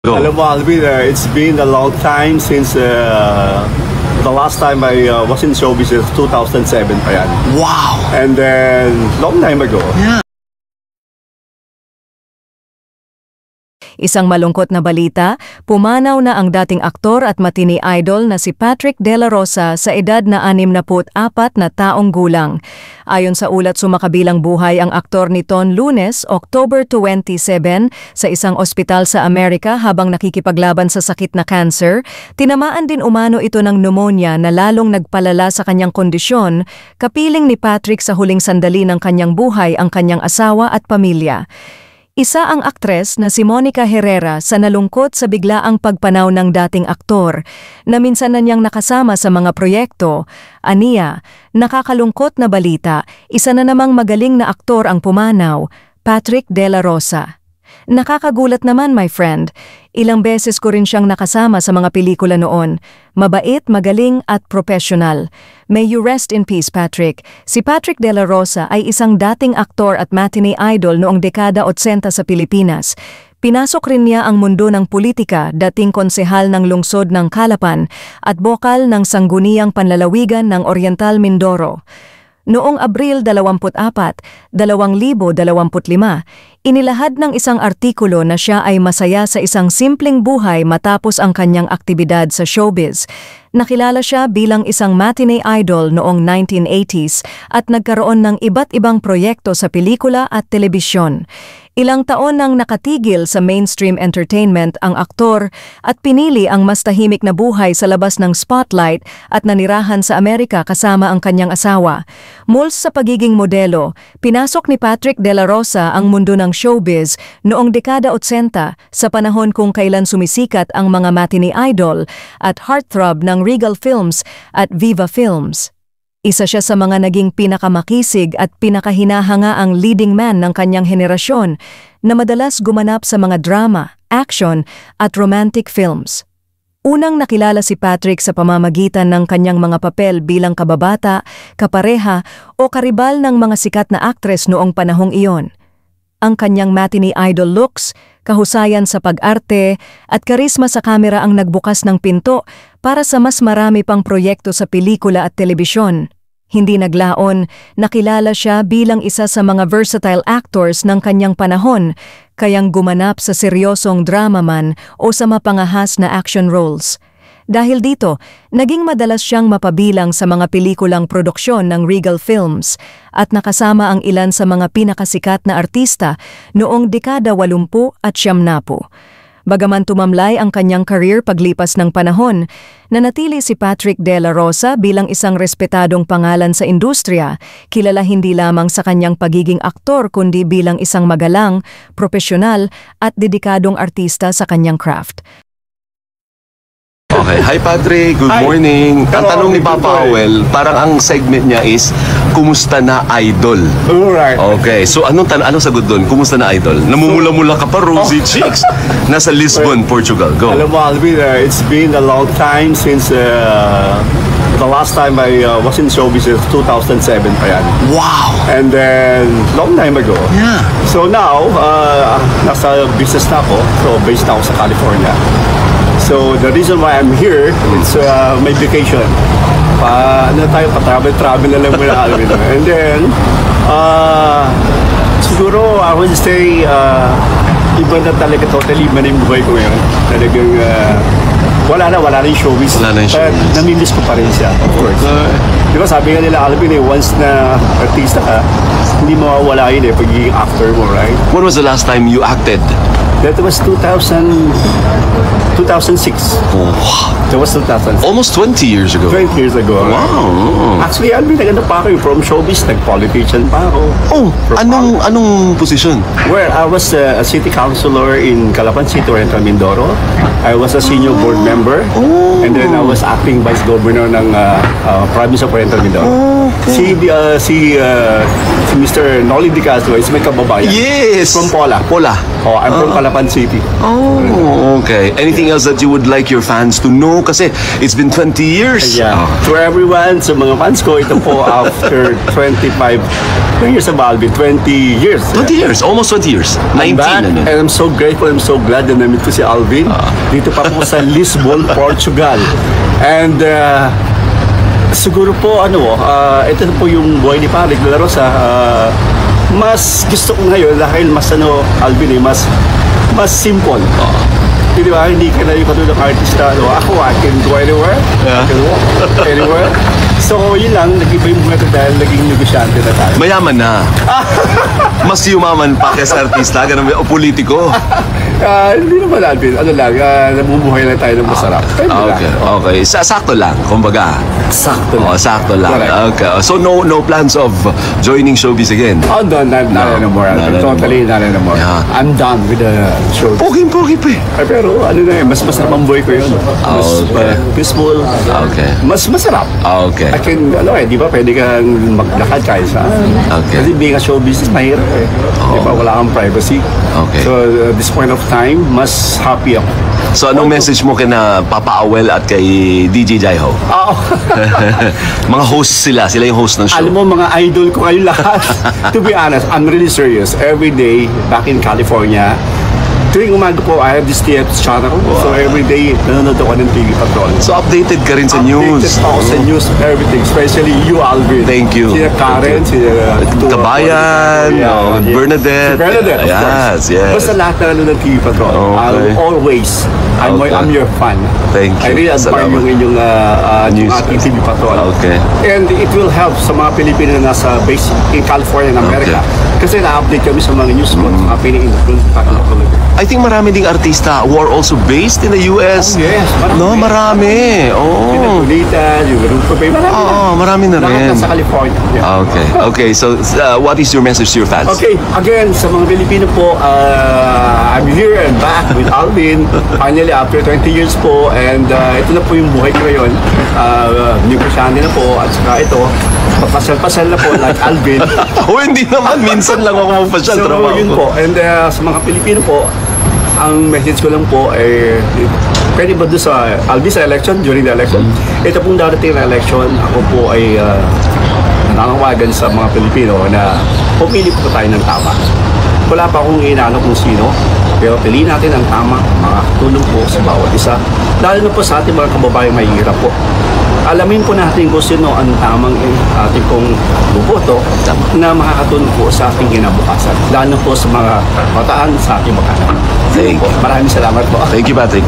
Go. Alam mo, Alvin, it's been a long time since the last time I was in showbiz is 2007 pa yan. Wow! And then, long time ago. Yeah. Isang malungkot na balita, pumanaw na ang dating aktor at matini idol na si Patrick De La Rosa sa edad na 64 na taong gulang. Ayon sa ulat Sumakabilang Buhay, ang aktor nitong Lunes, October 27, sa isang ospital sa Amerika habang nakikipaglaban sa sakit na cancer, tinamaan din umano ito ng pneumonia na lalong nagpalala sa kanyang kondisyon, kapiling ni Patrick sa huling sandali ng kanyang buhay ang kanyang asawa at pamilya. Isa ang aktres na si Monica Herrera sa nalungkot sa biglaang pagpanaw ng dating aktor na minsan na niyang nakasama sa mga proyekto. Aniya, nakakalungkot na balita, isa na namang magaling na aktor ang pumanaw, Patrick De La Rosa. Nakakagulat naman, my friend. Ilang beses ko rin siyang nakasama sa mga pelikula noon. Mabait, magaling at professional. May you rest in peace, Patrick. Si Patrick De La Rosa ay isang dating aktor at matinee idol noong dekada 80 sa Pilipinas. Pinasok rin niya ang mundo ng politika, dating konsehal ng lungsod ng Calapan at bokal ng Sangguniang Panlalawigan ng Oriental Mindoro. Noong Abril 24, 2025, inilahad ng isang artikulo na siya ay masaya sa isang simpleng buhay matapos ang kanyang aktibidad sa showbiz. Nakilala siya bilang isang matinee idol noong 1980s at nagkaroon ng iba't ibang proyekto sa pelikula at telebisyon. Ilang taon nang nakatigil sa mainstream entertainment ang aktor at pinili ang mas tahimik na buhay sa labas ng spotlight at nanirahan sa Amerika kasama ang kanyang asawa. Muls sa pagiging modelo, pinasok ni Patrick De La Rosa ang mundo ng showbiz noong dekada 80 sa panahon kung kailan sumisikat ang mga matinee idol at heartthrob ng Regal Films at Viva Films. Isa siya sa mga naging pinakamakisig at pinakahinahanga ang leading man ng kanyang henerasyon na madalas gumanap sa mga drama, action at romantic films. Unang nakilala si Patrick sa pamamagitan ng kanyang mga papel bilang kababata, kapareha o karibal ng mga sikat na aktres noong panahong iyon. Ang kanyang matinee idol looks, kahusayan sa pag-arte at karisma sa kamera ang nagbukas ng pinto para sa mas marami pang proyekto sa pelikula at telebisyon. Hindi naglaon, nakilala siya bilang isa sa mga versatile actors ng kanyang panahon, kayang gumanap sa seryosong drama man o sa mapangahas na action roles. Dahil dito, naging madalas siyang mapabilang sa mga pelikulang produksyon ng Regal Films at nakasama ang ilan sa mga pinakasikat na artista noong dekada 80 at 90. Bagaman tumamlay ang kanyang career paglipas ng panahon, nanatili si Patrick De La Rosa bilang isang respetadong pangalan sa industriya, kilala hindi lamang sa kanyang pagiging aktor kundi bilang isang magalang, profesional at dedikadong artista sa kanyang craft. Okay. Hi Patrick, good morning. Ang tanong ni Papa Howell, parang ang segment niya is, kumusta na idol? Alright. Okay, so anong sagot doon? Kumusta na idol? Namumula-mula ka pa, rosy cheeks. Nasa Lisbon, Portugal. Go. Alam mo, Alvin, it's been a long time since the last time I was in showbiz is 2007 pa yan. Wow! And then, long time ago. Yeah. So now, nasa business na ako. So, based na ako sa California. So the reason why I'm here, it's my vacation. Pa-travel na lang muna kami. And then, siguro I would say, iba na talaga totally iba na yung buhay ko ngayon. Talagang, wala na yung showbiz. Wala na yung showbiz. Namimiss ko pa rin siya, of course. Di ba sabi nga nila, Alvin, once na artista ka, hindi mawawala yun pagiging actor mo, right? When was the last time you acted? That was 2006. Oh, That was 2006. almost 20 years ago. 20 years ago. Wow. Actually, Alvin, naganda pa ako from showbiz. Nag-politician pa ako. Oh, anong position? Where I was a city councilor in Calapan City, Oriental Mindoro. I was a senior board member. And then I was acting vice governor ng province of Oriental Mindoro. Si Mr. Noli Di Castro is may kababayan. Yes! From Pola. Pola. Oh, I'm from Calapan. Calapan City. Oh, okay. Anything else that you would like your fans to know? Kasi it's been 20 years. Yeah. To everyone, sa mga fans ko, ito po after 25 years of Alvin, 20 years. 20 years, almost 20 years. I'm 19 back, ano. and I'm so grateful, I'm so glad na namit ko si Alvin. Dito pa po sa Lisbon, Portugal. And siguro po, ito na po yung buhay ni Patrick De La Rosa. Mas gusto ko ngayon dahil mas Alvin mas simple. Di ba? Hindi ka na yung katulad ng artista. Ako, I can go anywhere. I can walk anywhere. So, yun lang. Nag-iba yung buhay ko dahil naging negosyante na tayo. Mayaman na. Mas yumaman pa kaysa artista, ganun o politiko. Hindi naman, Alvin. Namumuhay lang tayo ng masarap. Okay. Sakto lang, kumbaga. Sakto lang. Sakto lang. Correct. Okay. So, no plans of joining showbiz again? Oh, no, not anymore. Totally not anymore. Yeah. I'm done with the show. Pogi pa eh. Pero mas masarap ang buhay ko yun. Mas peaceful. Okay. Mas masarap. Okay. I can, di ba, pwede kang maglakad kahit saan. Okay. Kasi being a show business, mahirap eh. Di ba, wala kang privacy. Okay. So, at this point of time, mas happy ako. So, anong message mo kina Papa Awel at kay DJ Jaiho? Mga host sila yung host ng show. Alam mo, mga idol ko kayo lahat. To be honest, I'm really serious. Every day, back in California, tuwing umaga po, I have this theater channel. So every day, nanonood ako ng TV Patrol. So, updated ka rin sa news. Updated ako sa news, everything. Especially you, Alvin. Thank you. Sina Karen, Kabayan, Bernadette. Bernadette, of course. Yes. Basta lahat na nanonood ng TV Patrol. Okay. Always. I'm your fan. Thank you. I really admire Salamat. yung News. ating TV Patrol. Okay. And it will help sa mga Pilipino na nasa base in California and America. Kasi na-update kami sa mga news mo, mga pini-influence pa. I think marami ding artista who are also based in the US. Oh, yes, marami. No, marami. Pinagulitan, yung Grupo Bay, Marami na lahat rin. nasa California. Yeah. Okay. So, what is your message to your fans? Okay, again, sa mga Pilipino po, I'm here and back with Alvin. Finally, after 20 years po, and ito na po yung buhay ko ngayon. Negosyante na po, at saka ito, papasal-pasal na po, like Alvin. Hindi naman. Minsan lang ako magpasyal. So, trabaho yun ko. po. And sa mga Pilipino po, ang message ko lang po ay pwede ba doon sa Alvin sa election, during the election? Ito pong darating na election, ako po ay nananawagan sa mga Pilipino na pumili po tayo ng tama. Wala pa akong inaano kung sino, pero piliin natin ang tama, makakatulong po sa bawat isa. Lalo na po sa ating mga kababayang mahihirap po. Alamin po natin kung sino ang tamang ating pong buboto na makakatulong po sa ating kinabukasan. Lalo po sa mga bataan sa ating mga anak. Thank you. Maraming salamat po. Thank you, Patrick.